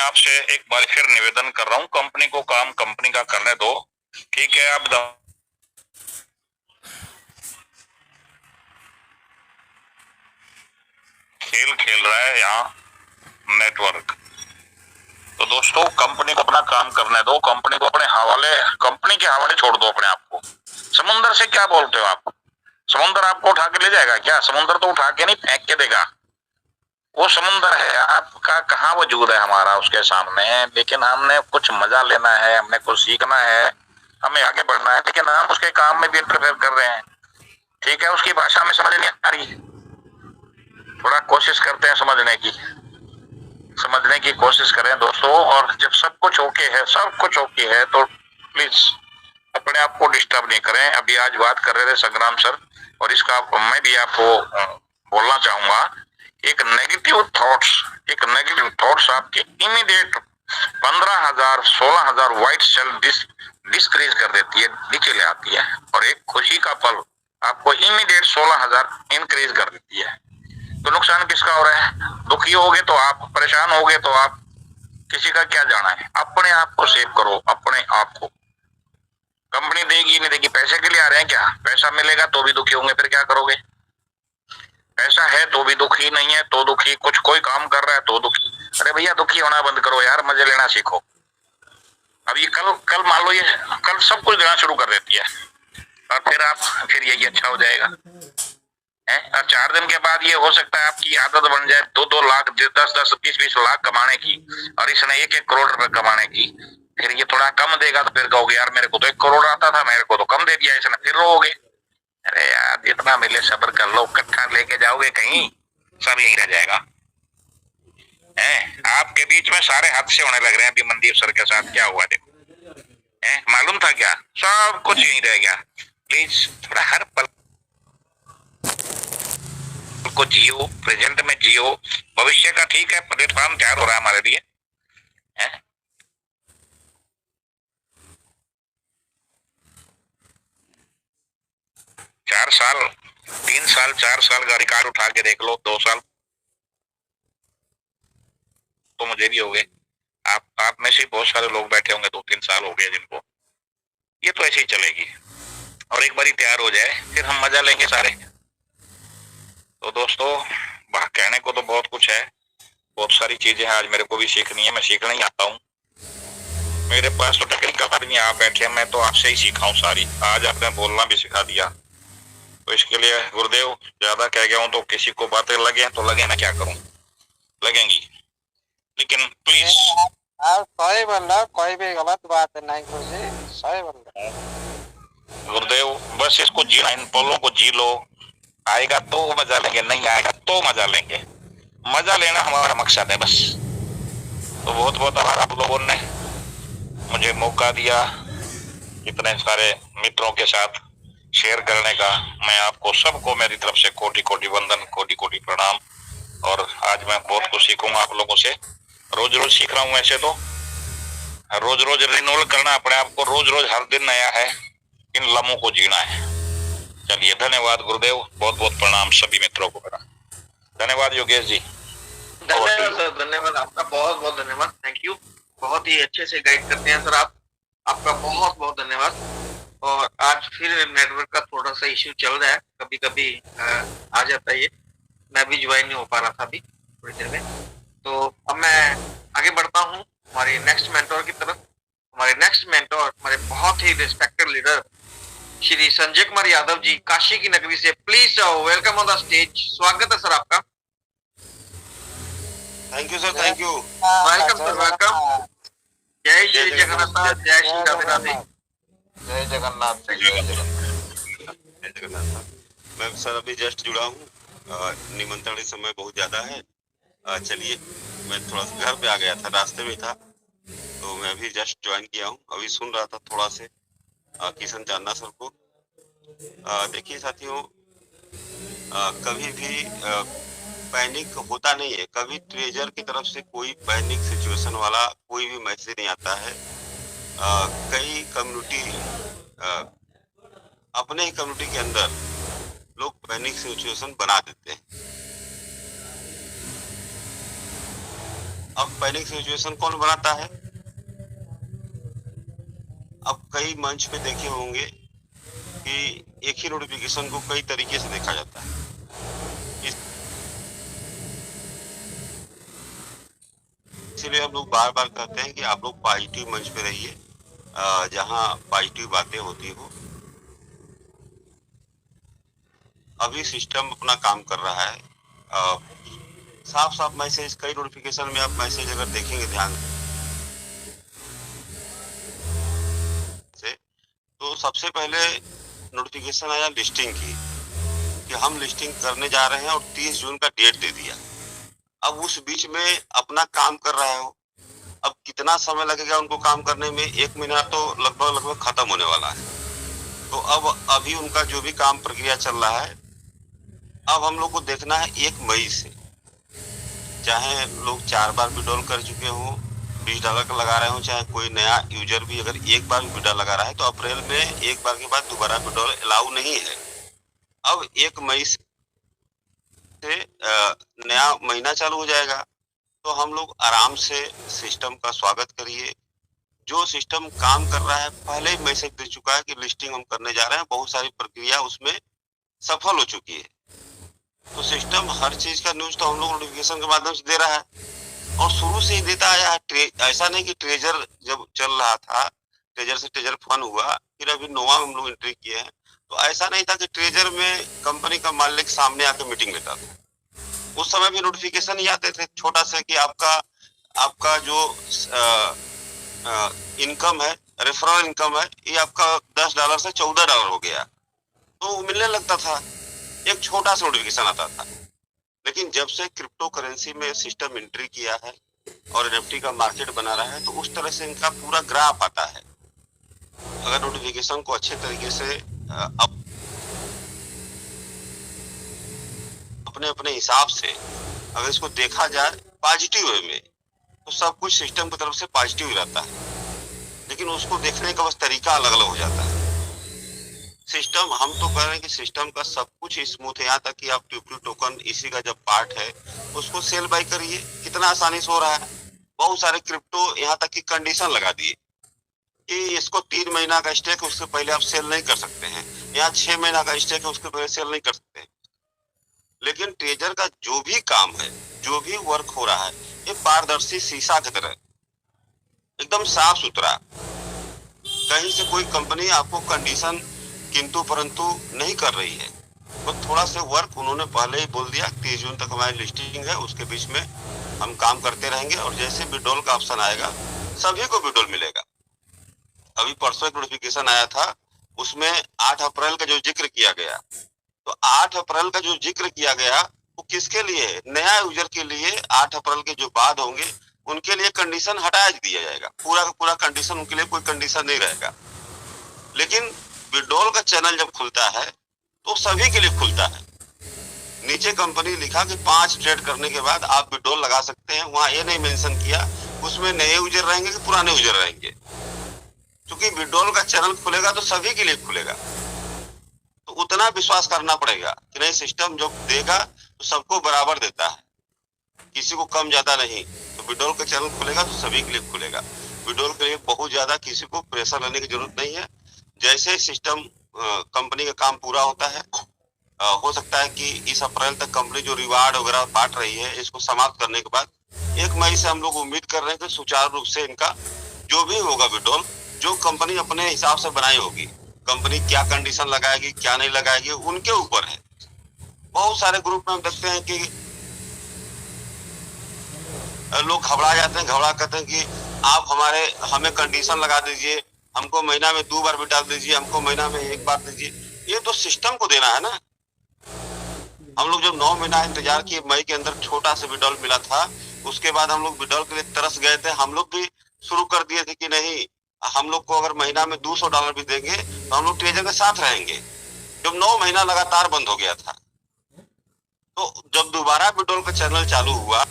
आपसे एक बार फिर निवेदन कर रहा हूँ, कंपनी को काम कंपनी का करने दो। ठीक है, आप खेल खेल रहा है यहाँ नेटवर्क। तो दोस्तों, कंपनी को अपना काम करने दो, कंपनी को अपने हवाले, कंपनी के हवाले छोड़ दो अपने आप को। समुद्र से क्या बोलते हो आप? समुद्र आपको उठा के ले जाएगा क्या? समुद्र तो उठा के नहीं, फेंक के देगा। वो समुद्र है, आपका कहाँ वजूद है हमारा उसके सामने। लेकिन हमने कुछ मजा लेना है, हमने कुछ सीखना है, हमें आगे बढ़ना है, लेकिन हम उसके काम में भी इंटरफेयर कर रहे हैं। ठीक है, उसकी भाषा में समझ नहीं आ रही, थोड़ा कोशिश करते हैं समझने की कोशिश करें दोस्तों। और जब सब कुछ ओके है तो प्लीज अपने आप को डिस्टर्ब नहीं करें। अभी आज बात कर रहे थे संग्राम सर, और इसका मैं भी आपको बोलना चाहूंगा। एक नेगेटिव थॉट्स आपके इमीडिएट 15,000 16,000 व्हाइट सेल डिस्करेज कर देती है, नीचे ले आती है। और एक खुशी का पल आपको इमीडिएट 16,000 इंक्रीज कर देती है। तो नुकसान किसका हो रहा है? दुखी होगे तो आप, परेशान होगे तो आप, किसी का क्या जाना है। अपने आप को सेव करो, अपने आप को। कंपनी देगी नहीं देगी, पैसे के लिए आ रहे हैं क्या? पैसा मिलेगा तो भी दुखी होंगे, फिर क्या करोगे? पैसा है तो भी दुखी, नहीं है तो दुखी, कुछ कोई काम कर रहा है तो दुखी। अरे भैया, दुखी होना बंद करो यार, मजे लेना सीखो। अब ये कल मान लो, ये कल सब कुछ देना शुरू कर देती है, और फिर यही अच्छा हो जाएगा है। और 4 दिन के बाद ये हो सकता है आपकी आदत बन जाए 2-2 लाख, 10-10, 20-20 लाख कमाने की, और इसने 1-1 करोड़ रुपए कमाने की। फिर ये थोड़ा कम देगा तो फिर कहोगे यार मेरे को तो 1 करोड़ आता था, मेरे को तो कम दे दिया इसने, फिर रोओगे। अरे यार, जितना मिले सब्र कर लो, इकट्ठा लेके जाओगे कहीं, सब यही रह जाएगा है। आपके बीच में सारे हादसे होने लग रहे हैं। अभी मनदीप सर के साथ क्या हुआ देखो, है मालूम था क्या? सब कुछ यही रह गया। प्लीज थोड़ा हर पल को जियो, प्रेजेंट में जियो। भविष्य का ठीक है, प्लेटफॉर्म तैयार हो रहा है हमारे लिए है। 4 साल, 3 साल, 4 साल का रिकॉर्ड उठा के देख लो, 2 साल तो मुझे भी हो गए। आप में से बहुत सारे लोग बैठे होंगे 2-3 साल हो गए जिनको। ये तो ऐसे ही चलेगी, और एक बार तैयार हो जाए फिर हम मजा लेंगे सारे। तो दोस्तों, कहने को तो बहुत कुछ है, बहुत सारी चीजें हैं आज मेरे को भी सीखनी है, मैं सीखना ही आता हूँ। मेरे पास तो टेक्निकल आदमी आप बैठे हैं, मैं तो आपसे ही सीखा हूँ सारी। आज आपने बोलना भी सिखा दिया, तो इसके लिए गुरुदेव, ज्यादा कह गया हूँ तो किसी को बातें लगे तो लगे, मैं क्या करूँ, लगेंगी। लेकिन प्लीज सही बोल रहा, कोई भी गलत बात नहीं, खुशी सही बोल रहा गुरुदेव। बस इसको जीना, इन पलों को जी लो। आएगा तो मजा लेंगे, नहीं आएगा तो मजा लेंगे। मजा लेना हमारा मकसद है बस। तो बहुत बहुत आभार आप लोगों ने मुझे मौका दिया इतने सारे मित्रों के साथ शेयर करने का। मैं आपको सबको मेरी तरफ से कोटि कोटि वंदन, कोटि कोटि प्रणाम। और आज मैं बहुत कुछ सीखूंगा आप लोगों से, रोज रोज सीख रहा हूँ। ऐसे तो रोज रोज रिन्यूअल करना अपने आप को, रोज रोज हर दिन नया है, इन लम्हों को जीना है। चलिए, धन्यवाद गुरुदेव, बहुत बहुत प्रणाम सभी मित्रों को मेरा। धन्यवाद योगेश जी। धन्यवाद सर, धन्यवाद आपका, बहुत बहुत धन्यवाद, थैंक यू। बहुत ही अच्छे से गाइड करते हैं सर आप, आपका बहुत बहुत धन्यवाद। और आज फिर नेटवर्क का थोड़ा सा इश्यू चल रहा है, कभी कभी आ जाता है ये, मैं भी ज्वाइन नहीं हो पा रहा था अभी थोड़ी देर में। तो अब मैं आगे बढ़ता हूँ हमारे नेक्स्ट मेंटोर की तरफ। हमारे नेक्स्ट मेंटोर हमारे बहुत ही रिस्पेक्टेड लीडर श्री संजय कुमार यादव जी, काशी की नगरी से। Please welcome on the stage. स्वागत है सर आपका। Thank you sir, thank you. Welcome sir, welcome. जय श्री जगन्नाथ, जय श्री राधे राधे। जय जगन्नाथ, जय जगन्नाथ। मैं सर अभी जस्ट जुड़ा हूँ, निमंत्रण इस समय बहुत ज्यादा है। चलिए, मैं थोड़ा सा घर पे आ गया था, रास्ते में था, तो मैं अभी जस्ट ज्वाइन किया हूँ। अभी सुन रहा था थोड़ा से किशन चांदा सर को। देखिए साथियों, कभी भी पैनिक होता नहीं है। कभी ट्रेजर की तरफ से कोई पैनिक सिचुएशन वाला कोई भी मैसेज नहीं आता है। कई कम्युनिटी, अपने ही कम्युनिटी के अंदर लोग पैनिक सिचुएशन बना देते हैं। अब पैनिक सिचुएशन कौन बनाता है? अब कई मंच पे देखे होंगे कि एक ही नोटिफिकेशन को कई तरीके से देखा जाता है। इसीलिए हम लोग बार बार कहते हैं कि आप लोग पॉजिटिव मंच पे रहिए, जहां पॉजिटिव बातें होती हो। अभी सिस्टम अपना काम कर रहा है। साफ साफ मैसेज, कई नोटिफिकेशन में आप मैसेज अगर देखेंगे ध्यान से, तो सबसे पहले नोटिफिकेशन आया लिस्टिंग की, कि हम लिस्टिंग करने जा रहे हैं और 30 जून का डेट दे दिया। अब उस बीच में अपना काम कर रहा हो, अब कितना समय लगेगा उनको काम करने में? 1 महीना तो लगभग खत्म होने वाला है। तो अब अभी उनका जो भी काम प्रक्रिया चल रहा है, अब हम लोग को देखना है 1 मई से, चाहे लोग 4 बार विड्रॉल कर चुके हों, $20 का लगा रहे हो, चाहे कोई नया यूजर भी अगर एक बार विड्रॉल लगा रहा है, तो अप्रैल में एक बार के बाद दोबारा विड्रॉल अलाउ नहीं है। अब 1 मई से नया महीना चालू हो जाएगा। तो हम लोग आराम से सिस्टम का स्वागत करिए। जो सिस्टम काम कर रहा है, पहले ही मैसेज दे चुका है कि लिस्टिंग हम करने जा रहे हैं, बहुत सारी प्रक्रिया उसमें सफल हो चुकी है। तो सिस्टम हर चीज का न्यूज तो हम लोग नोटिफिकेशन के माध्यम से दे रहा है, और शुरू से ही देता आया है। ऐसा नहीं कि ट्रेजर जब चल रहा था, ट्रेजर से ट्रेजर फन हुआ, फिर अभी नोवा में हम लोग एंट्री किए हैं, तो ऐसा नहीं था कि ट्रेजर में कंपनी का मालिक सामने आके मीटिंग लेता था। उस समय भी नोटिफिकेशन ही आते थे छोटा सा कि आपका जो इनकम है, रेफरल इनकम है, ये आपका $10 से $14 हो गया, तो मिलने लगता था। एक छोटा सा नोटिफिकेशन आता था। लेकिन जब से क्रिप्टो करेंसी में सिस्टम एंट्री किया है और एनएफटी का मार्केट बना रहा है, तो उस तरह से इनका पूरा ग्राफ आता है। अगर नोटिफिकेशन को अच्छे तरीके से अपने अपने हिसाब से अगर इसको देखा जाए पॉजिटिव वे में, तो सब कुछ सिस्टम की तरफ से पॉजिटिव रहता है। लेकिन उसको देखने का बस तरीका अलग अलग हो जाता है। सिस्टम, हम तो कह रहे हैं कि सिस्टम का सब कुछ स्मूथ है, यहाँ तक कि आप ट्यूब टोकन इसी का जब पार्ट है उसको सेल बाय करिए, कितना आसानी से हो रहा है। बहुत सारे क्रिप्टो यहाँ तक कि कंडीशन लगा दिए कि इसको 3 महीना का स्टेक है, उसके पहले आप सेल नहीं कर सकते हैं। यहाँ 6 महीना का स्टेक है, उसके पहले सेल नहीं कर सकते हैं। लेकिन ट्रेजर का जो भी काम है, जो भी वर्क हो रहा है, ये पारदर्शी शीशा की तरह एकदम साफ सुथरा। कहीं से कोई कंपनी आपको कंडीशन किंतु परंतु नहीं कर रही है। बस थोड़ा से वर्क उन्होंने पहले ही बोल दिया, 30 जून तक हमारी लिस्टिंग है, उसके बीच में हम काम करते रहेंगे, और जैसे विड्रॉल का ऑप्शन आएगा सभी को विड्रॉल मिलेगा। अभी परसों एक नोटिफिकेशन आया था, उसमें 8 अप्रैल का जो जिक्र किया गया, तो 8 अप्रैल का जो जिक्र किया गया वो किसके लिए है? नया यूजर के लिए। 8 अप्रैल के जो बाद होंगे उनके लिए कंडीशन हटा दिया जाएगा, पूरा का पूरा कंडीशन, उनके लिए कोई कंडीशन नहीं रहेगा। लेकिन विड्रॉल का चैनल जब खुलता है तो सभी के लिए खुलता है। नीचे कंपनी लिखा कि 5 ट्रेड करने के बाद आप विड्रॉल लगा सकते हैं। वहां ये नहीं मेंशन किया उसमें नए यूजर रहेंगे कि पुराने यूजर रहेंगे, क्योंकि विड्रॉल का चैनल खुलेगा तो सभी के लिए खुलेगा। तो उतना विश्वास करना पड़ेगा कि नहीं, सिस्टम जो देगा तो सबको बराबर देता है, किसी को कम ज्यादा नहीं। तो विड्रॉल का चैनल खुलेगा तो सभी के लिए खुलेगा। विड्रॉल के लिए बहुत ज्यादा किसी को प्रेशर लेने की जरूरत नहीं है। जैसे सिस्टम कंपनी का काम पूरा होता है, हो सकता है कि इस अप्रैल तक कंपनी जो रिवार्ड वगैरह बांट रही है, इसको समाप्त करने के बाद 1 मई से हम लोग उम्मीद कर रहे हैं कि सुचारू रूप से इनका जो भी होगा विड्रॉल, जो कंपनी अपने हिसाब से बनाई होगी, कंपनी क्या कंडीशन लगाएगी क्या नहीं लगाएगी उनके ऊपर है। बहुत सारे ग्रुप में हम देखते हैं कि लोग घबरा जाते हैं, घबरा कहते हैं कि आप हमें कंडीशन लगा दीजिए, हमको महीना में 2 बार भी डाल दीजिए, हमको महीना में 1 बार दीजिए। ये तो सिस्टम को देना है ना। हम लोग जब 9 महीना इंतजार किए, मई के अंदर छोटा सा विड्रॉल मिला था, उसके बाद हम लोग विड्रॉल के लिए तरस गए थे। हम लोग भी शुरू कर दिए थे कि नहीं, हम लोग को अगर महीना में $200 भी देंगे तो हम लोग ट्रेजर के साथ रहेंगे। जब 9 महीना लगातार बंद हो गया था, तो जब दोबारा विड्रॉल का चैनल चालू हुआ,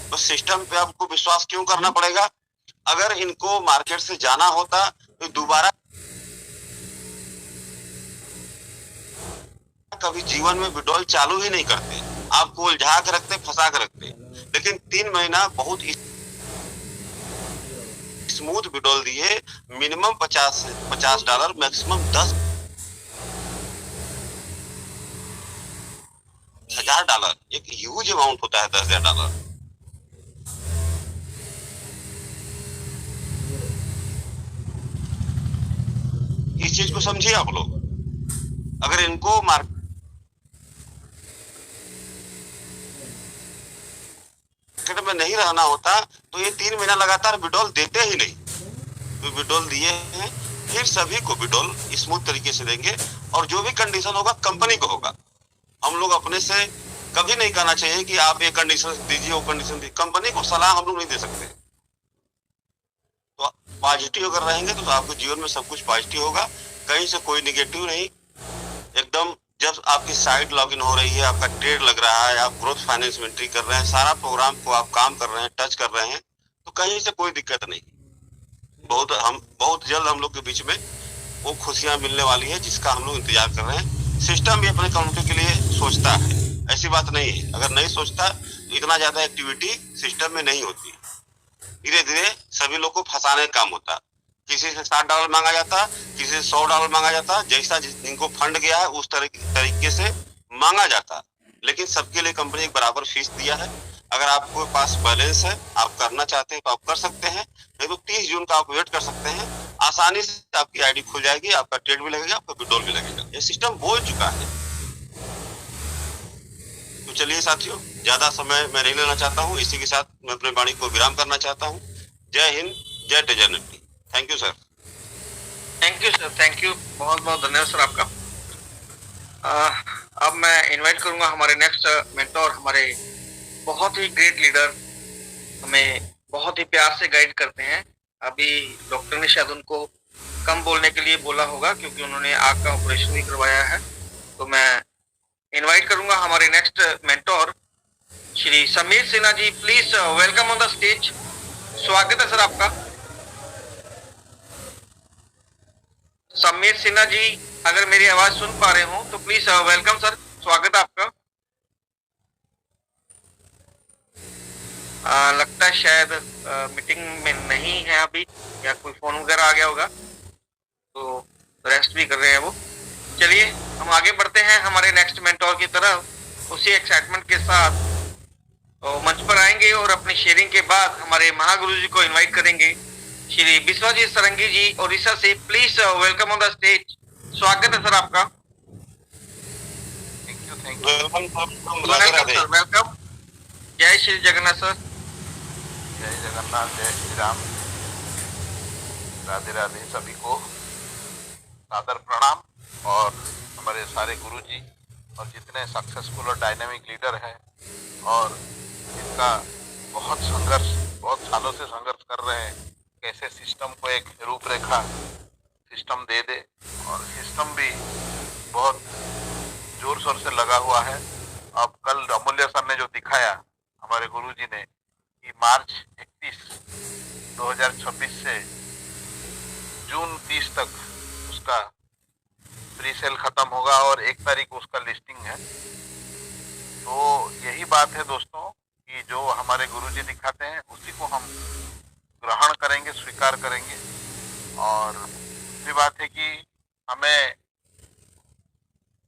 तो सिस्टम पे आपको विश्वास क्यों करना पड़ेगा? अगर इनको मार्केट से जाना होता तो दोबारा कभी जीवन में विड्रॉल चालू ही नहीं करते, आपको उलझा के रखते, फंसा के रखते। लेकिन 3 महीना बहुत स्मूथ विड्रॉल दिए, मिनिमम $50 मैक्सिमम $10,000, एक ह्यूज अमाउंट होता है $10,000। इस चीज को समझिए आप लोग। अगर इनको मार्केट में नहीं रहना होता तो ये 3 महीना लगातार विड्रॉल देते ही नहीं। तो विड्रॉल दिए हैं, फिर सभी को विड्रॉल स्मूथ तरीके से देंगे और जो भी कंडीशन होगा कंपनी को होगा। हम लोग अपने से कभी नहीं कहना चाहिए कि आप ये कंडीशन दीजिए, वो कंडीशन दीजिए। कंपनी को सलाह हम लोग नहीं दे सकते। तो पॉजिटिव अगर रहेंगे तो आपके जीवन में सब कुछ पॉजिटिव होगा, कहीं से कोई निगेटिव नहीं। एकदम जब आपकी साइट लॉगिन हो रही है, आपका ट्रेड लग रहा है, आप ग्रोथ फाइनेंस में एंट्री कर रहे हैं, सारा प्रोग्राम को आप काम कर रहे हैं, टच कर रहे हैं, तो कहीं से कोई दिक्कत नहीं। बहुत जल्द हम लोग के बीच में वो खुशियां मिलने वाली है जिसका हम लोग इंतजार कर रहे हैं। सिस्टम भी अपने कम्युनिटी के लिए सोचता है, ऐसी बात नहीं है। अगर नहीं सोचता तो इतना ज्यादा एक्टिविटी सिस्टम में नहीं होती। धीरे धीरे सभी लोग को फंसाने का काम होता। किसी से $60 मांगा जाता, किसी से $100 मांगा जाता, जैसा जिनको फंड गया है उस तरीके से मांगा जाता। लेकिन सबके लिए कंपनी एक बराबर फीस दिया है। अगर आपके पास बैलेंस है, आप करना चाहते हैं तो आप कर सकते हैं, नहीं तो 30 जून का आप वेट कर सकते हैं। आसानी से आपकी आईडी खुल जाएगी, आपका ट्रेड भी लगेगा, आपका विड्रॉल भी लगेगा। ये सिस्टम बोल चुका है। तो चलिए साथियों, ज्यादा समय मैं नहीं लेना चाहता हूँ। इसी के साथ मैं अपने वाणी को विराम करना चाहता हूँ। जय हिंद, जय टेजरनिटी। Thank you sir. Thank you sir, thank you, बहुत बहुत धन्यवाद सर आपका। अब मैं इनवाइट करूंगा हमारे नेक्स्ट मेंटोर, हमारे बहुत ही ग्रेट लीडर, हमें बहुत ही प्यार से गाइड करते हैं। अभी डॉक्टर ने शायद उनको कम बोलने के लिए बोला होगा क्योंकि उन्होंने आँख का ऑपरेशन भी करवाया है। तो मैं इनवाइट करूंगा हमारे next mentor Shri Sameer Sinha ji. Please welcome on the stage. स्वागत है सर आपका। समीर सिन्हा जी, अगर मेरी आवाज सुन पा रहे हो तो प्लीज वेलकम सर, स्वागत है आपका। लगता है शायद मीटिंग में नहीं है अभी, या कोई फोन वगैरह आ गया होगा, तो रेस्ट भी कर रहे हैं वो। चलिए हम आगे बढ़ते हैं हमारे नेक्स्ट मेंटोर की तरफ। उसी एक्साइटमेंट के साथ तो मंच पर आएंगे और अपनी शेयरिंग के बाद हमारे महागुरु जी को इनवाइट करेंगे, श्री बिस्वाजीत सरंगी जी ओडिशा से। Please welcome on the stage. स्वागत है सर आपका। Thank you welcome sir, welcome. जय श्री जगन्नाथ सर। जय जगन्नाथ, जय श्री राम, राधे राधे। सभी को सादर प्रणाम। और हमारे सारे गुरुजी और जितने सक्सेसफुल और डायनामिक लीडर हैं और जिनका बहुत संघर्ष, बहुत सालों से संघर्ष कर रहे हैं कैसे सिस्टम को एक रूपरेखा सिस्टम दे दे, और सिस्टम भी बहुत जोर शोर से लगा हुआ है। अब कल अमूल्य सर ने जो दिखाया हमारे गुरुजी ने कि मार्च 31, 2026 से जून 30 तक उसका प्री सेल खत्म होगा और 1 तारीख को उसका लिस्टिंग है। तो यही बात है दोस्तों कि जो हमारे गुरुजी दिखाते हैं उसी को हम ग्रहण करेंगे, स्वीकार करेंगे। और दूसरी बात है कि हमें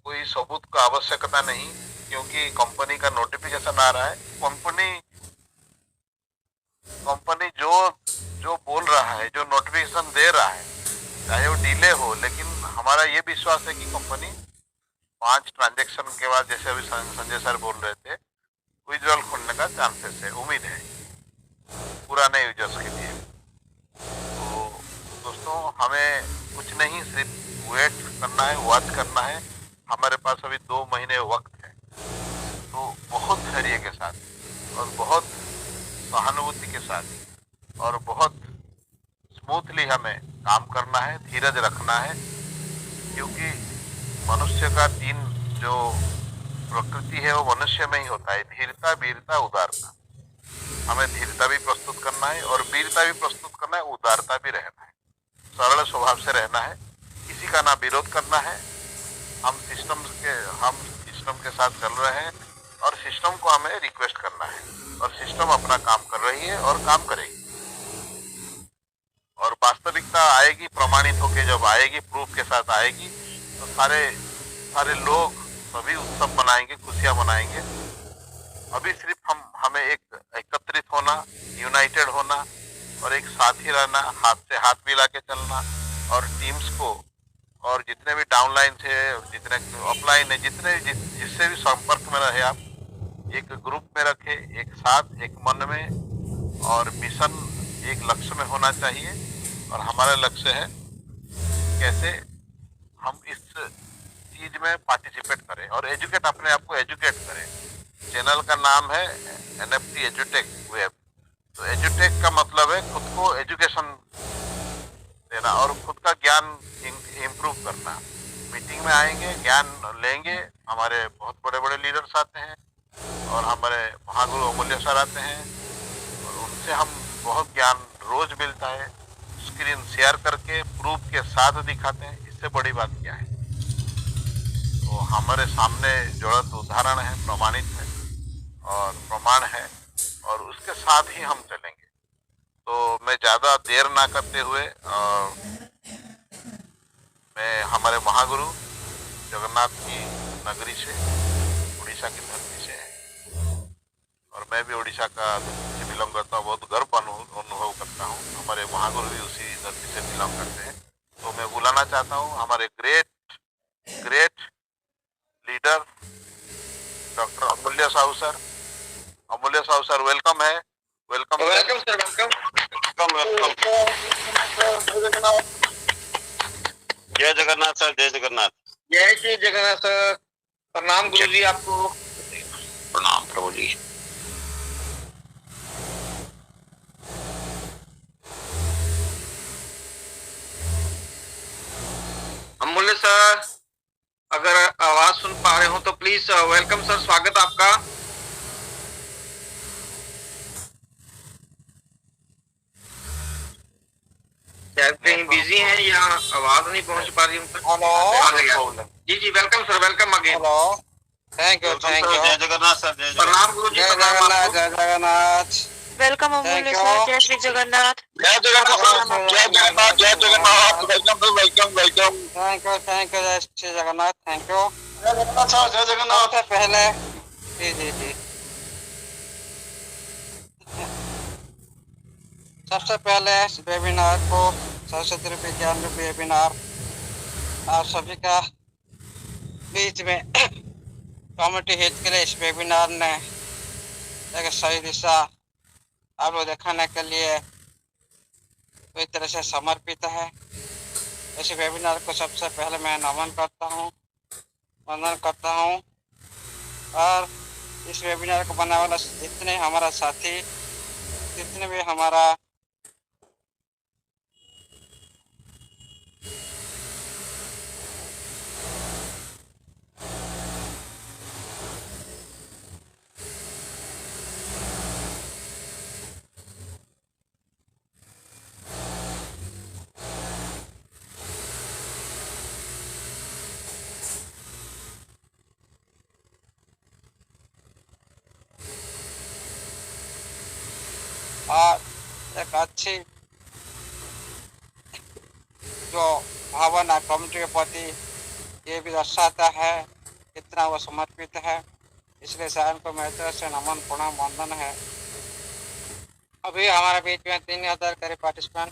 कोई सबूत का आवश्यकता नहीं, क्योंकि कंपनी का नोटिफिकेशन आ रहा है। कंपनी जो बोल रहा है, जो नोटिफिकेशन दे रहा है, चाहे वो डिले हो, लेकिन हमारा ये विश्वास है कि कंपनी 5 ट्रांजैक्शन के बाद, जैसे अभी संजय सर बोल रहे थे, विड्रॉल खोलने का चांसेस है, उम्मीद है पुराने यूजर्स के लिए। तो दोस्तों हमें कुछ नहीं, सिर्फ वेट करना है, वॉच करना है। हमारे पास अभी 2 महीने वक्त है, तो बहुत धैर्य के साथ और बहुत सहानुभूति के साथ और बहुत स्मूथली हमें काम करना है, धीरज रखना है। क्योंकि मनुष्य का 3 जो प्रकृति है वो मनुष्य में ही होता है, धीरता, वीरता, उदारता। हमें धीरता भी प्रस्तुत करना है और वीरता भी प्रस्तुत करना है, उदारता भी रहना है, सरल स्वभाव से रहना है, किसी का ना विरोध करना है। हम सिस्टम के साथ चल रहे हैं और सिस्टम को हमें रिक्वेस्ट करना है और सिस्टम अपना काम कर रही है और काम करेगी। और वास्तविकता आएगी, प्रमाणित होके जब आएगी, प्रूफ के साथ आएगी, तो सारे लोग सभी उत्सव मनाएंगे, खुशियां मनाएंगे। अभी सिर्फ हमें एक एकत्रित होना, यूनाइटेड होना और एक साथ ही रहना, हाथ से हाथ मिला के चलना, और टीम्स को और जितने भी डाउनलाइन थे, जितने अपलाइन है, जिससे भी संपर्क में रहे, आप एक ग्रुप में रखे, एक साथ, एक मन में, और मिशन एक लक्ष्य में होना चाहिए। और हमारा लक्ष्य है कैसे हम इस चीज में पार्टिसिपेट करें और एजुकेट, अपने आप को एजुकेट करें। चैनल का नाम है NFT एजुटेक वेब। तो एजुटेक का मतलब है खुद को एजुकेशन देना और खुद का ज्ञान इम्प्रूव करना। मीटिंग में आएंगे, ज्ञान लेंगे, हमारे बहुत बड़े बड़े लीडर्स आते हैं और हमारे महागुरु अमूल्य सर आते हैं और उनसे हम बहुत ज्ञान रोज मिलता है। स्क्रीन शेयर करके प्रूफ के साथ दिखाते हैं, इससे बड़ी बात क्या है। तो हमारे सामने ज्वलंत उदाहरण है, प्रमाणित है और प्रमाण है, और उसके साथ ही हम चलेंगे। तो मैं ज़्यादा देर ना करते हुए मैं हमारे महागुरु जगन्नाथ की नगरी से, उड़ीसा की धरती से है और मैं भी उड़ीसा का से बिलोंग करता हूँ। बहुत गर्व अनुभव करता हूँ, हमारे महागुरु भी उसी धरती से बिलोंग करते हैं। तो मैं बुलाना चाहता हूँ हमारे ग्रेट लीडर डॉक्टर अमूल्य साहू सर। अमूल्य साहू सर वेलकम है। Welcome sir, welcome. जय जगन्नाथ सर, जय जगन्नाथ। जय श्री जगन्नाथ सर। प्रणाम गुरु जी आपको। प्रणाम प्रभु जी। अमूल्य सर, अगर आवाज सुन पा रहे हो तो प्लीज वेलकम सर, स्वागत आपका। कहीं बिजी हैं या आवाज नहीं पहुंच पा रही हूँ? हेलो जी जी, welcome sir, welcome again. Hello, thank you thank you. जय जगन्नाथ सर, जय जगन्नाथ। प्रणाम गुरु जी, जय प्रणाम जगन्नाथ, आपको। जय जगन्नाथ। वेलकम अमूल्य Thank सर, you. जय श्री जगन्नाथ। जय जगन्नाथ, जय जगन्नाथ, जय Jagannath. Welcome sir, welcome welcome. Thank you जय श्री जगन्नाथ, थैंक यू। जय जगन्नाथ सर, जय जगन्नाथ। सबसे पहले जी सबसे पहले इस वेबिनार को सरस्वती रूपी ज्ञान रूपी वेबिनार आप सभी का बीच में कम्युनिटी हित के लिए इस वेबिनार ने एक सही दिशा आप लोग दिखाने के लिए पूरी तरह से समर्पित है। इस वेबिनार को सबसे पहले मैं नमन करता हूँ, वंदन करता हूँ। और इस वेबिनार को बनाने वाला जितने हमारा साथी, जितने भी हमारा और एक अच्छी जो भावना कम्युनिटी के प्रति ये भी दर्शाता है कितना वो समर्पित है। इसलिए सर को मेरी तरफ से नमन प्रणाम वंदन है। अभी हमारे बीच में 3000 करीब पार्टिसिपेंट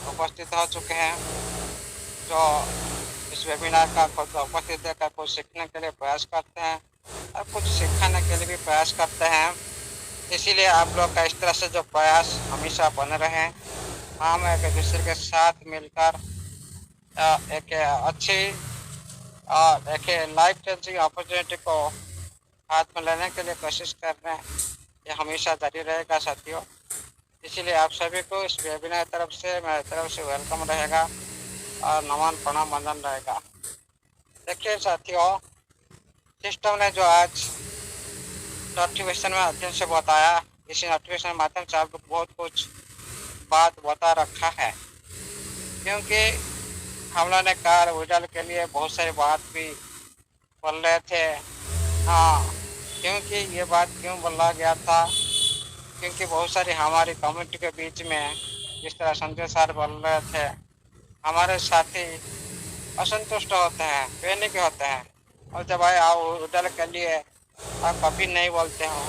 उपस्थित हो चुके हैं जो इस वेबिनार का खुद उपस्थित देकर कुछ सीखने के लिए प्रयास करते हैं और कुछ सिखाने के लिए भी प्रयास करते हैं। इसीलिए आप लोग का इस तरह से जो प्रयास हमेशा बने रहे, हम एक दूसरे के साथ मिलकर एक अच्छी और एक लाइफ चेंजिंग अपॉर्चुनिटी को हाथ में लेने के लिए कोशिश कर रहे हैं। ये हमेशा जारी रहेगा साथियों। इसीलिए आप सभी को इस वेबिनार तरफ से मेरी तरफ से वेलकम रहेगा और नमन प्रणाम वंदन रहेगा। देखिए साथियों, सिस्टम ने जो आज नोटिफिकेशन में माध्यम से बताया, इसी नोटिफिकेशन के माध्यम से आपको बहुत कुछ बात बता रखा है, क्योंकि हम लोगों ने कार उजाल के लिए बहुत सारी बात भी बोल रहे थे। हाँ, क्योंकि ये बात क्यों बोला गया था, क्योंकि बहुत सारी हमारी कम्युनिटी के बीच में जिस तरह संजय सर बोल रहे थे, हमारे साथी असंतुष्ट होते हैं, पैनिक होते हैं, और जब आए आओ उड़ाल के लिए आप कभी नहीं बोलते हो।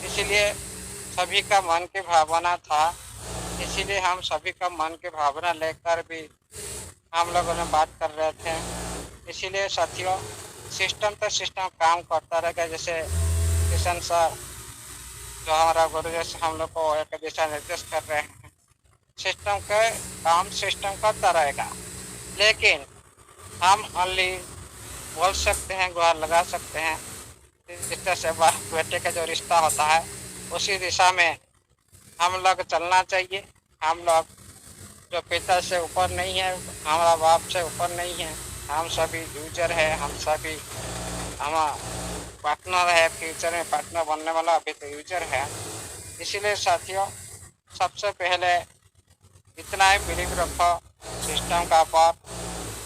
इसीलिए सभी का मन की भावना था, इसीलिए हम सभी का मन की भावना लेकर भी हम लोगों ने बात कर रहे थे। इसीलिए साथियों, सिस्टम तो सिस्टम काम करता रहेगा। जैसे किशन सर जो हमारा गुरु जैसे हम लोग को एक दिशा निर्देश कर रहे हैं, सिस्टम के काम सिस्टम करता रहेगा, लेकिन हम ओनली बोल सकते हैं, गुहार लगा सकते हैं। इस तरह से बाप बेटे का जो रिश्ता होता है उसी दिशा में हम लोग चलना चाहिए। हम लोग जो पिता से ऊपर नहीं है, हमारा बाप से ऊपर नहीं है, हम सभी यूजर है, हम सभी हमारा पार्टनर है, फ्यूचर में पार्टनर बनने वाला अभी तो यूजर है। इसीलिए साथियों, सबसे पहले इतना ही बिलीव रखो सिस्टम का पर,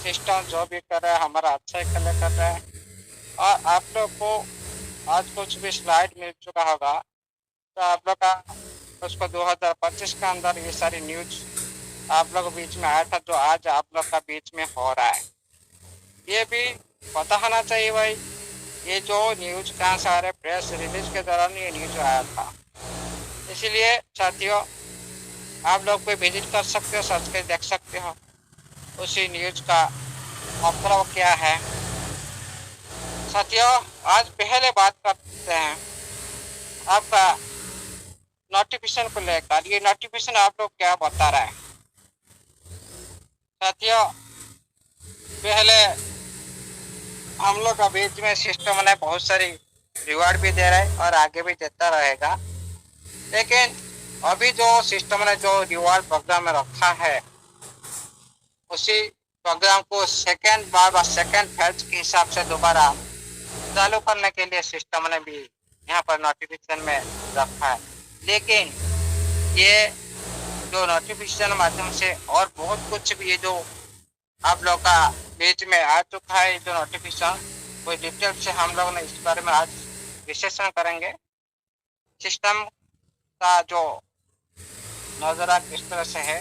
सिस्टम जो भी कर रहा है हमारा अच्छा के लिए कर रहा है। और आप लोग को आज कुछ भी स्लाइड मिल चुका होगा, तो आप लोग का उसको 2025 के अंदर ये सारी न्यूज आप लोग बीच में आया था, जो आज आप लोग का बीच में हो रहा है। ये भी पता होना चाहिए भाई, ये जो न्यूज कहाँ से आ रहे, प्रेस रिलीज के दौरान ये न्यूज आया था। इसीलिए साथियों, आप लोग कोई विजिट कर सकते हो, सर्च कर देख सकते हो उसी न्यूज का मतलब क्या है। साथियों, आज पहले बात करते हैं आपका नोटिफिकेशन को लेकर। ये नोटिफिकेशन आप लोग क्या बता रहा है साथियों? पहले हम लोग का बीच में सिस्टम ने बहुत सारी रिवार्ड भी दे रहा है और आगे भी देता रहेगा, लेकिन अभी जो सिस्टम ने जो रिवार्ड प्रोग्राम में रखा है, उसी प्रोग्राम को सेकेंड बार सेकेंड फेज के हिसाब से दोबारा चालू करने के लिए सिस्टम ने भी यहाँ पर नोटिफिकेशन में रखा है। लेकिन ये जो नोटिफिकेशन माध्यम से और बहुत कुछ भी ये जो आप लोग का बीच में आ चुका है, जो नोटिफिकेशन, कोई डिटेल से हम लोग ने इस बारे में आज विश्लेषण करेंगे। सिस्टम का जो नजरा किस तरह से है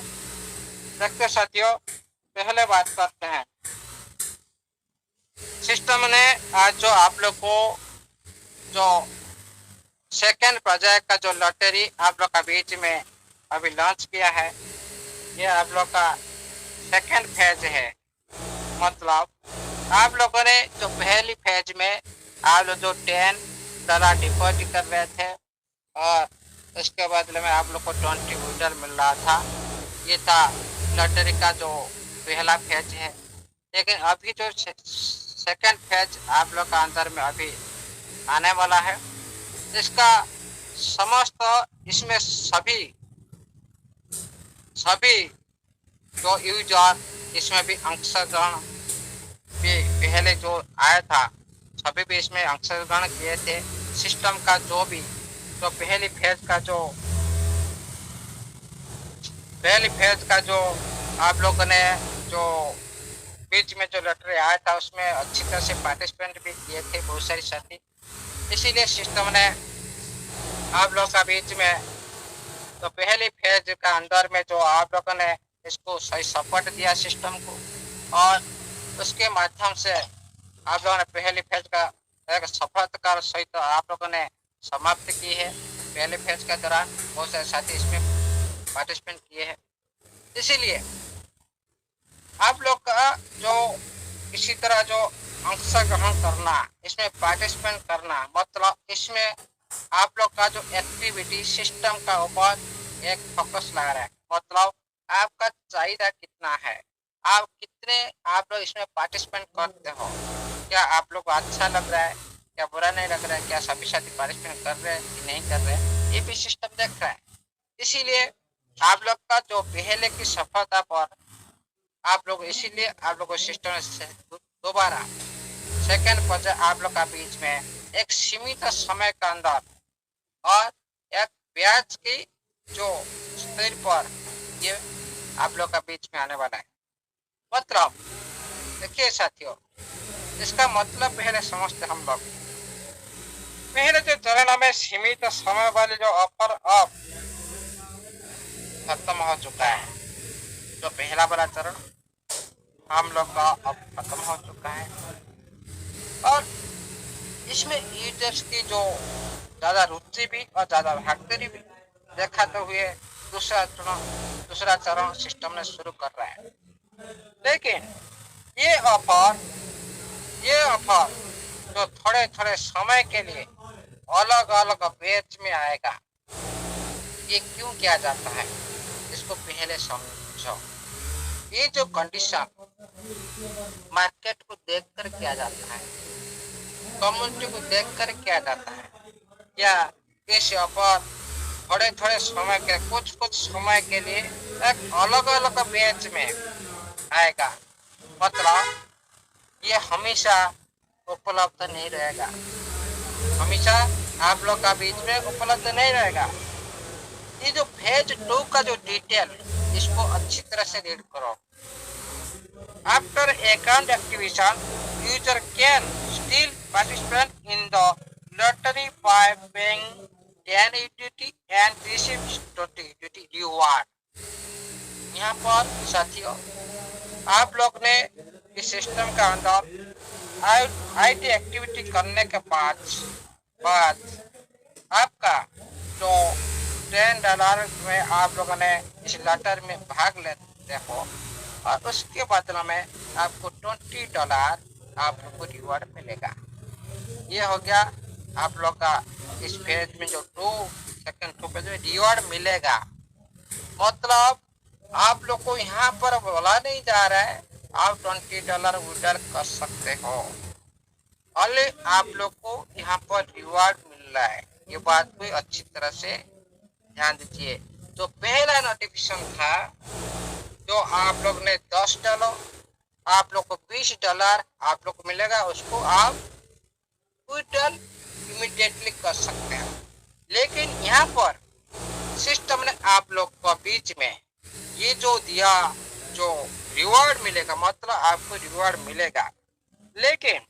देखते साथियों। पहले बात करते हैं, सिस्टम ने आज जो आप लोग को जो सेकेंड प्रोजेक्ट का जो लॉटरी आप लोग का बीच में अभी लॉन्च किया है, ये आप लोग का सेकेंड फेज है। मतलब आप लोगों ने जो पहली फेज में आप लोग जो $10 डिपॉजिट कर रहे थे और उसके बदले में आप लोग को $20 मिल रहा था, ये था लॉटरी का जो पहला फेज है। लेकिन अभी जो सेकेंड फेज आप लोग का अंदर में अभी आने वाला है, इसका समस्त इसमें सभी जो यूजर इसमें भी अंशग्रहण भी पहले जो आया था, सभी भी इसमें अंशग्रहण किए थे। सिस्टम का जो भी जो पहली फेज का जो आप लोगों ने जो बीच में जो लॉटरी आया था, उसमें अच्छी तरह से पार्टिसिपेंट भी किए थे बहुत सारी साथी। इसीलिए सिस्टम ने आप लोग का बीच में तो पहली फेज का अंदर में जो आप लोगों ने इसको सही सपोर्ट दिया सिस्टम को, और उसके माध्यम से आप लोगों ने पहली फेज का एक सफलता सहित तो आप लोगों ने समाप्त की है। पहले फेज के दौरान बहुत सारे साथी इसमें पार्टिसिपेंट किए हैं। इसीलिए आप लोग का जो इसी तरह जो अंशग्रहण करना, इसमें पार्टिसिपेंट करना, मतलब इसमें आप लोग का जो एक्टिविटी सिस्टम का ऊपर एक फोकस लगा रहा है। मतलब आपका चाहिए कितना है, आप कितने आप लोग इसमें पार्टिसिपेंट करते हो, क्या आप लोग को अच्छा लग रहा है, क्या बुरा नहीं लग रहा है, क्या सभी साथी पार्टिसिपेंट कर रहे हैं कि नहीं कर रहे हैं, ये भी सिस्टम देख रहा है। इसीलिए आप लोग का जो पहले की सफलता पर आप लोग, इसीलिए आप लोग को सिस्टम से दोबारा सेकेंड प्रोजेक्ट आप लोग का बीच में एक सीमित समय के अंदर और एक ब्याज की जो स्तर पर ये आप लोग का बीच में आने वाला है। मतलब देखिए साथियों, इसका मतलब पहले समझते हम लोग। पहले जो चरण में सीमित समय वाले जो ऑफर अब खत्म हो चुका है। जो पहला वाला चरण हम लोग का अब खत्म हो चुका है और इसमें यूजर्स की जो ज्यादा रुचि भी और ज्यादा भागीदारी भी दिखाते हुए दूसरा चरण सिस्टम ने शुरू कर रहा है। लेकिन ये ऑफर जो थोड़े थोड़े समय के लिए अलग अलग बैच में आएगा, ये क्यों किया जाता है इसको पहले समझो। ये जो कंडीशन मार्केट को देखकर किया जाता है, कम्युनिटी को देखकर किया जाता है, या इस ऑफर थोड़े थोड़े समय के कुछ समय के लिए एक अलग अलग बैच में आएगा, मतलब ये हमेशा उपलब्ध नहीं रहेगा, हमेशा आप लोग का बीच में उपलब्ध नहीं रहेगा। ये जो फेज 2 का जो डिटेल, इसको अच्छी तरह से रीड करो। After account activation, user can still participate in the lottery bye paying 10 USDT and receive 20 USDT reward. यहाँ पर साथियों, आप लोग ने इस सिस्टम का अंदर आईटी एक्टिविटी करने के बाद आपका जो $10 में आप लोगों ने इस लॉटरी में भाग लेते हो और उसके बदले में आपको $20 आप लोग को रिवॉर्ड मिलेगा। ये हो गया आप लोग का इस फेज में जो 2 पे जो रिवॉर्ड मिलेगा। मतलब आप लोग को यहाँ पर बोला नहीं जा रहा है आप $20 विड्रॉ कर सकते हो, ओनली आप लोग को यहाँ पर रिवॉर्ड मिल रहा है। ये बात को अच्छी तरह से ध्यान दीजिए। जो पहला नोटिफिकेशन था, जो आप लोग ने $10 आप लोग को $20 आप लोग को मिलेगा, उसको आप विड्रॉ इमीडिएटली कर सकते हैं। लेकिन यहाँ पर सिस्टम ने आप लोग को बीच में ये जो दिया, जो रिवॉर्ड मिलेगा, मतलब आपको रिवॉर्ड मिलेगा, लेकिन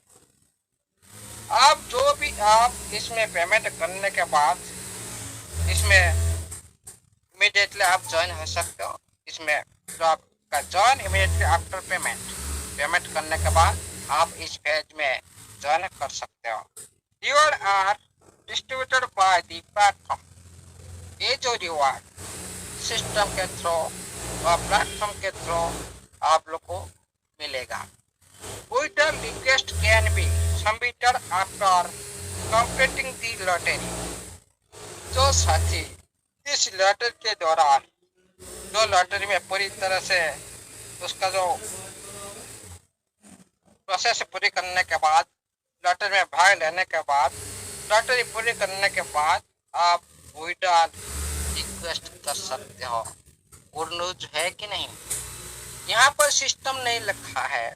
आप जो भी आप इसमें पेमेंट करने के बाद इसमें इमीडिएटली आप ज्वाइन हो सकते हो। इसमें जो आपका ज्वाइन इमीडिएटली आफ्टर पेमेंट करने के बाद आप इस पेज में ज्वाइन कर सकते हो। Reward are distributed by the platform. ये जो रिवॉर्ड सिस्टम के थ्रू और प्लेटफॉर्म के थ्रू आप लोग को मिलेगा। Withdraw request can be submitted after completing the lottery. जो साथी इस लॉटरी के दौरान, जो लॉटरी में पूरी तरह से उसका जो प्रोसेस पूरी करने के बाद, लॉटरी में भाग लेने के बाद, लॉटरी पूरी करने के बाद आप विड्रॉ रिक्वेस्ट कर सकते हो। गुड न्यूज है कि नहीं? यहाँ पर सिस्टम नहीं लिखा है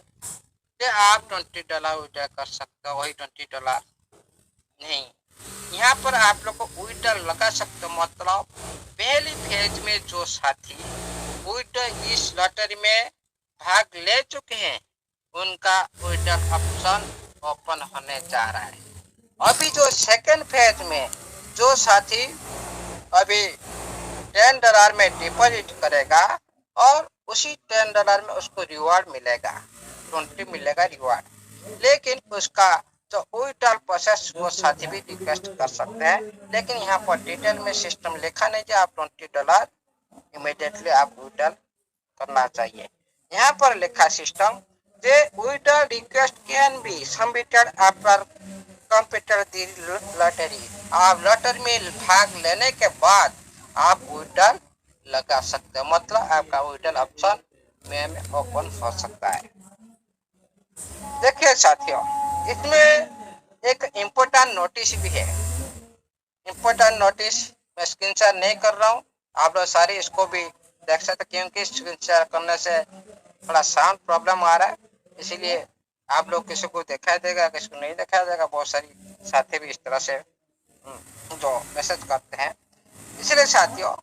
कि आप $20 विड्रॉ कर सकते हो, वही $20 नहीं। यहाँ पर आप लोग को विड्रॉ लगा सकते हो। मतलब पहली फेज में जो साथी विड्रॉ इस लॉटरी में भाग ले चुके हैं, उनका विड्रॉ ऑप्शन ओपन होने जा रहा है। अभी जो सेकंड फेज में जो साथी अभी $10 में डिपॉजिट करेगा और उसी $10 में उसको रिवॉर्ड मिलेगा, 20 मिलेगा रिवॉर्ड। लेकिन उसका जो विड्रॉ प्रोसेस वो साथी भी रिक्वेस्ट कर सकते हैं। लेकिन यहाँ पर डिटेल में सिस्टम लिखा नहीं कि आप $20 इमीडिएटली आप विड्रॉ करना चाहिए। यहाँ पर लिखा system J withdraw request can be submitted after completed the lottery. आप लॉटरी में भाग लेने के बाद आप विड्रॉ लगा सकते हो, मतलब आपका विड्रॉ ऑप्शन में ओपन हो सकता है। देखिए साथियों, इसमें एक इम्पोर्टेंट नोटिस भी है। इम्पोर्टेंट नोटिस मैं स्क्रीन शेयर नहीं कर रहा हूँ, आप लोग सारे इसको भी देख सकते, क्योंकि स्क्रीन शेयर करने से थोड़ा साउंड प्रॉब्लम आ रहा है, इसीलिए आप लोग किसी को दिखाई देगा, किसी को नहीं दिखाई देगा। बहुत सारी साथी भी इस तरह से जो मैसेज करते हैं। इसलिए साथियों,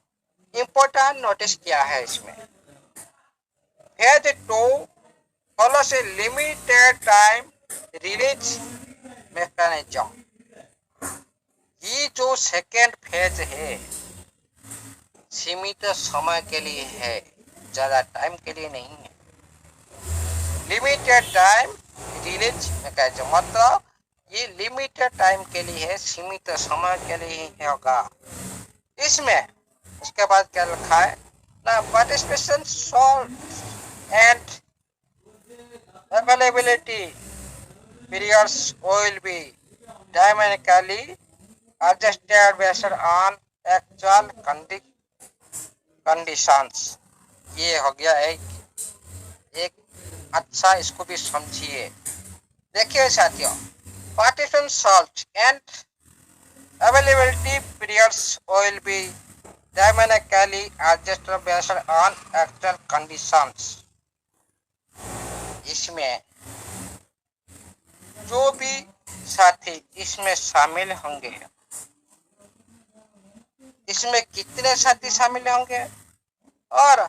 इम्पोर्टेंट नोटिस क्या है इसमें? Phase 2 follows a limited time release mechanism। ये जो सेकेंड फेज है सीमित समय के लिए है, ज्यादा टाइम के लिए नहीं है। लिमिटेड टाइम रिलीज मैकेनिज्म, मतलब ये लिमिटेड टाइम के लिए है, सीमित समय के लिए ही होगा। इसमें इसके बाद क्या लिखा है ना, participation salt and availability periods will be dynamically adjusted based on actual conditions। ये हो गया एक अच्छा, इसको भी समझिए। देखिए साथियों, partition salt and availability periods will be dynamically adjusted based on actual conditions। इसमें जो भी साथी इसमें शामिल होंगे, इसमें कितने साथी शामिल होंगे और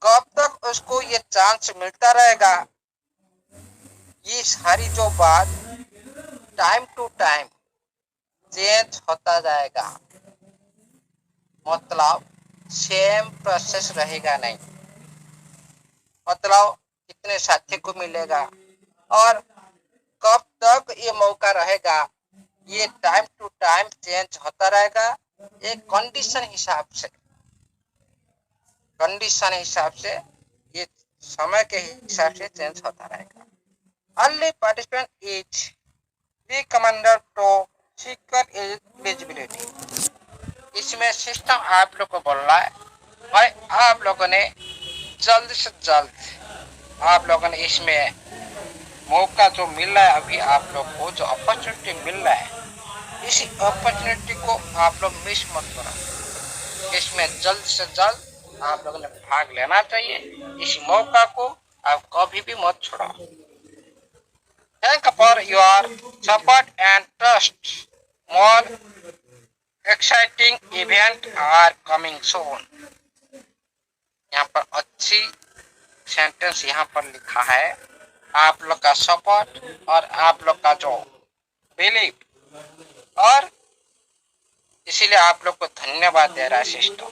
कब तक उसको ये चांस मिलता रहेगा, ये सारी जो बात टाइम टू टाइम चेंज होता जाएगा। मतलब सेम प्रोसेस रहेगा नहीं, मतलब कितने साथी को मिलेगा और कब तक ये मौका रहेगा, ये टाइम टू टाइम चेंज होता रहेगा। एक कंडीशन हिसाब से ये समय के हिसाब से चेंज होता रहेगा। Only participant is recommended to seek eligibility। इसमें सिस्टम आप लोग को बोल रहा है भाई, आप लोगों ने जल्द से जल्द आप लोगों ने इसमें मौका जो मिल रहा है, अभी आप लोग को जो अपॉर्चुनिटी मिल रहा है, इसी अपॉर्चुनिटी को आप लोग मिस मत करो। इसमें जल्द से जल्द आप लोगों ने भाग लेना चाहिए। इस मौका को आप कभी भी मत छोड़ो। Thank for your support and trust. More exciting event are coming soon. यहाँ पर अच्छी सेंटेंस यहाँ पर लिखा है, आप लोग का सपोर्ट और आप लोग का जो बिलीव, और इसीलिए आप लोग को धन्यवाद दे रहा है सिस्टम।